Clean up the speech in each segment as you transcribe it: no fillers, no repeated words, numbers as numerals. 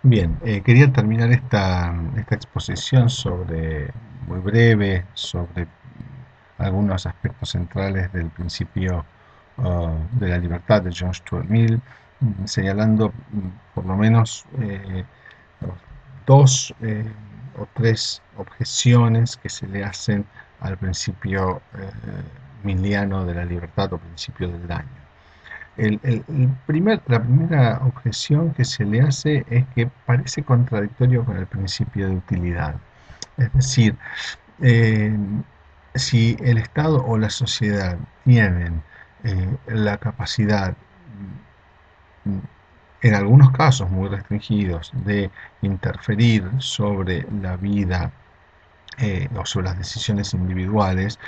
Bien, quería terminar esta exposición muy breve, sobre algunos aspectos centrales del principio de la libertad de John Stuart Mill, señalando por lo menos dos o tres objeciones que se le hacen al principio miliano de la libertad o principio del daño. La primera objeción que se le hace es que parece contradictorio con el principio de utilidad. Es decir, eh, si el Estado o la sociedad tienen la capacidad, en algunos casos muy restringidos, de interferir sobre la vida o sobre las decisiones individuales,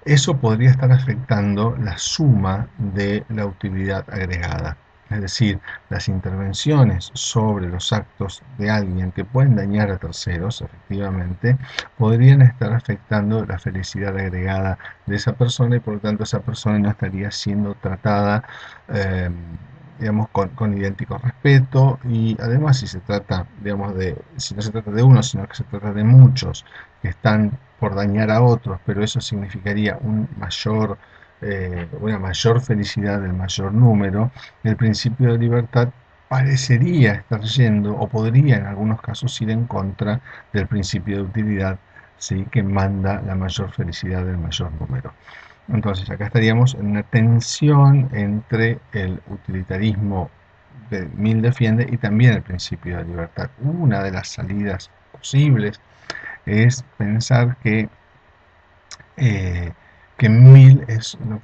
eso podría estar afectando la suma de la utilidad agregada. Es decir, las intervenciones sobre los actos de alguien que pueden dañar a terceros, efectivamente, podrían estar afectando la felicidad agregada de esa persona y por lo tanto esa persona no estaría siendo tratada eh, digamos, con idéntico respeto y además si se trata, digamos, si no se trata de uno, sino que se trata de muchos que están por dañar a otros, pero eso significaría una mayor felicidad del mayor número, el principio de libertad parecería estar yendo o podría en algunos casos ir en contra del principio de utilidad, ¿sí?, que manda la mayor felicidad del mayor número. Entonces acá estaríamos en una tensión entre el utilitarismo que Mill defiende y también el principio de libertad. Una de las salidas posibles es pensar eh, que Mill es un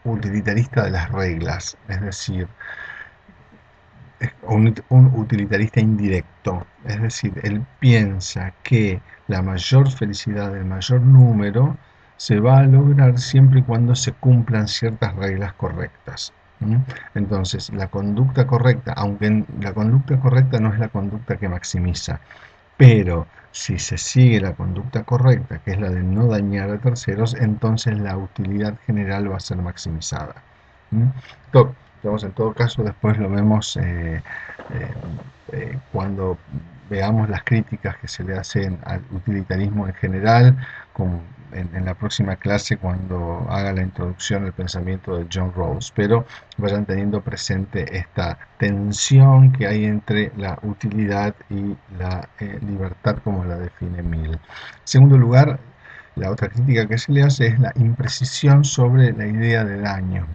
utilitarista de las reglas, es decir, es un utilitarista indirecto, es decir, él piensa que la mayor felicidad del mayor número se va a lograr siempre y cuando se cumplan ciertas reglas correctas. Entonces, la conducta correcta, aunque la conducta correcta no es la conducta que maximiza, pero si se sigue la conducta correcta, que es la de no dañar a terceros, entonces la utilidad general va a ser maximizada. ¿Mm? En todo caso, después lo vemos cuando veamos las críticas que se le hacen al utilitarismo en general, como en la próxima clase cuando haga la introducción al pensamiento de John Rawls, pero vayan teniendo presente esta tensión que hay entre la utilidad y la libertad como la define Mill. En segundo lugar, la otra crítica que se le hace es la imprecisión sobre la idea de daño.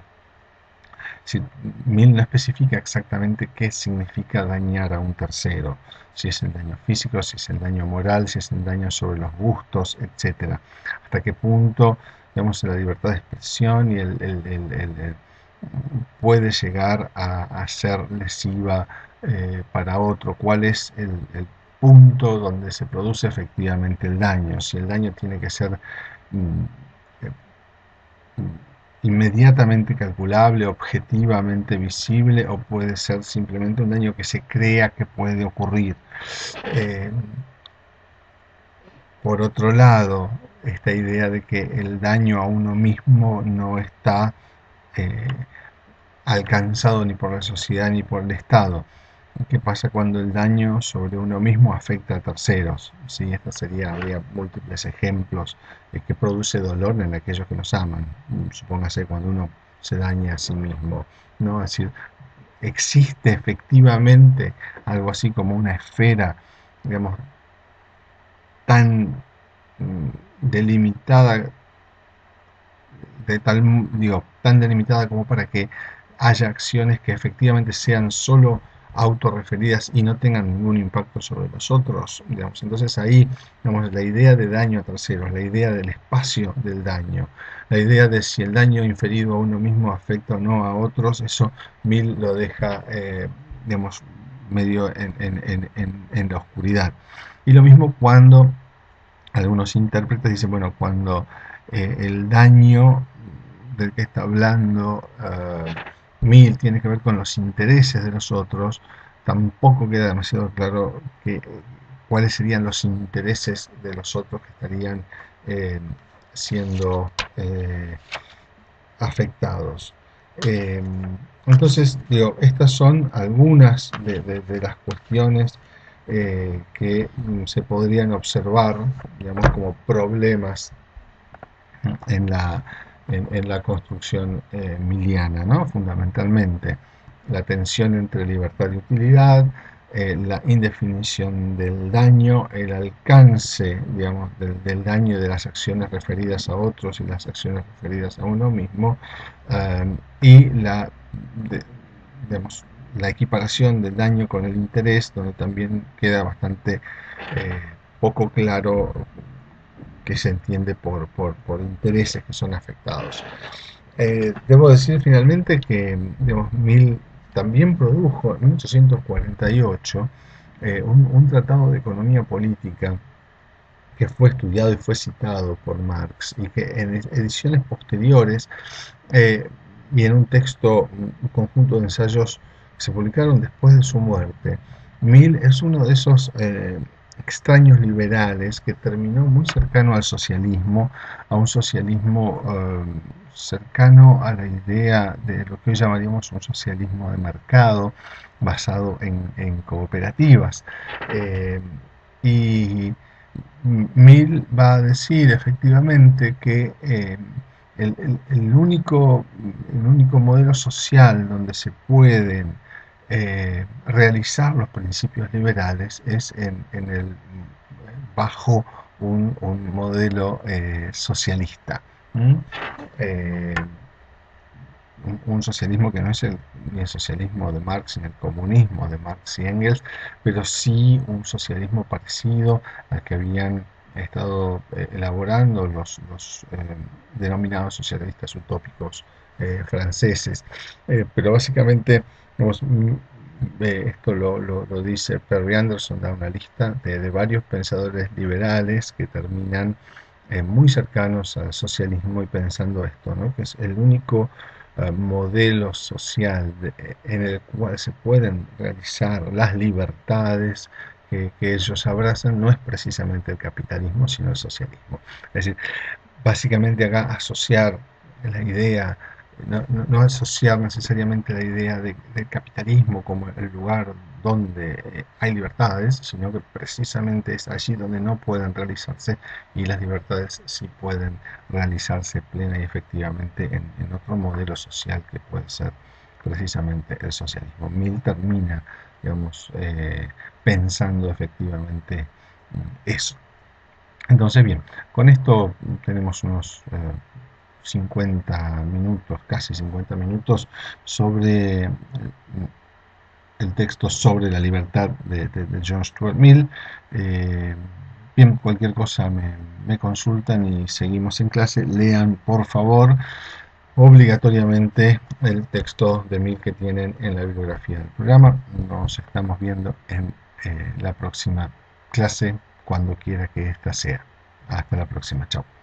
Si Mill no especifica exactamente qué significa dañar a un tercero, si es el daño físico, si es el daño moral, si es el daño sobre los gustos, etcétera. Hasta qué punto, digamos, la libertad de expresión y puede llegar a ser lesiva para otro, cuál es el punto donde se produce efectivamente el daño, si el daño tiene que ser mm, eh, inmediatamente calculable, objetivamente visible, o puede ser simplemente un daño que se crea que puede ocurrir. Eh, por otro lado, esta idea de que el daño a uno mismo no está eh, alcanzado ni por la sociedad ni por el Estado. ¿Qué pasa cuando el daño sobre uno mismo afecta a terceros? ¿Sí? Habría múltiples ejemplos de que produce dolor en aquellos que nos aman. Supóngase cuando uno se daña a sí mismo, ¿no? Es decir, existe efectivamente algo así como una esfera, digamos, tan delimitada, tan delimitada como para que haya acciones que efectivamente sean solo autorreferidas y no tengan ningún impacto sobre los otros, digamos. Entonces ahí, digamos, la idea de daño a terceros, la idea del espacio del daño, la idea de si el daño inferido a uno mismo afecta o no a otros, eso Mill lo deja, digamos, medio en la oscuridad. Y lo mismo cuando algunos intérpretes dicen, bueno, cuando el daño del que está hablando Mill tiene que ver con los intereses de los otros, tampoco queda demasiado claro cuáles serían los intereses de los otros que estarían eh, siendo afectados. Eh, entonces, digo, estas son algunas de las cuestiones que se podrían observar, digamos, como problemas en en la construcción miliana, ¿no? Fundamentalmente la tensión entre libertad y utilidad, la indefinición del daño, el alcance, digamos, del daño de las acciones referidas a otros y las acciones referidas a uno mismo, y de- digamos, la equiparación del daño con el interés, donde también queda bastante eh, poco claro que se entiende por intereses que son afectados. Debo decir finalmente que digamos, Mill también produjo en 1848 un tratado de economía política que fue estudiado y fue citado por Marx y que en ediciones posteriores eh, y en un texto, un conjunto de ensayos que se publicaron después de su muerte, Mill es uno de esos extraños liberales que terminó muy cercano al socialismo, a un socialismo cercano a la idea de lo que hoy llamaríamos un socialismo de mercado, basado en cooperativas. Eh, y Mill va a decir efectivamente que el único modelo social donde se pueden realizar los principios liberales es bajo un modelo socialista. ¿Mm? Eh, un socialismo que no es ni el socialismo de Marx ni el comunismo de Marx y Engels, pero sí un socialismo parecido al que habían estado elaborando los denominados socialistas utópicos franceses. Pero básicamente, digamos, esto lo dice Perry Anderson, da una lista de varios pensadores liberales que terminan muy cercanos al socialismo y pensando esto, ¿no? Que es el único modelo social en el cual se pueden realizar las libertades que ellos abrazan, no es precisamente el capitalismo, sino el socialismo. Es decir, básicamente acá asociar la idea, no asociar necesariamente la idea del capitalismo como el lugar donde hay libertades, sino que precisamente es allí donde no pueden realizarse y las libertades sí pueden realizarse plena y efectivamente en otro modelo social que puede ser precisamente el socialismo. Mill termina, digamos, pensando efectivamente eso. Entonces, bien, con esto tenemos unos 50 minutos, casi 50 minutos, sobre el texto sobre la libertad de John Stuart Mill. Eh, bien, cualquier cosa me consultan y seguimos en clase. Lean, por favor, obligatoriamente el texto de Mill que tienen en la bibliografía del programa. Nos estamos viendo en la próxima clase, cuando quiera que ésta sea. Hasta la próxima. Chao.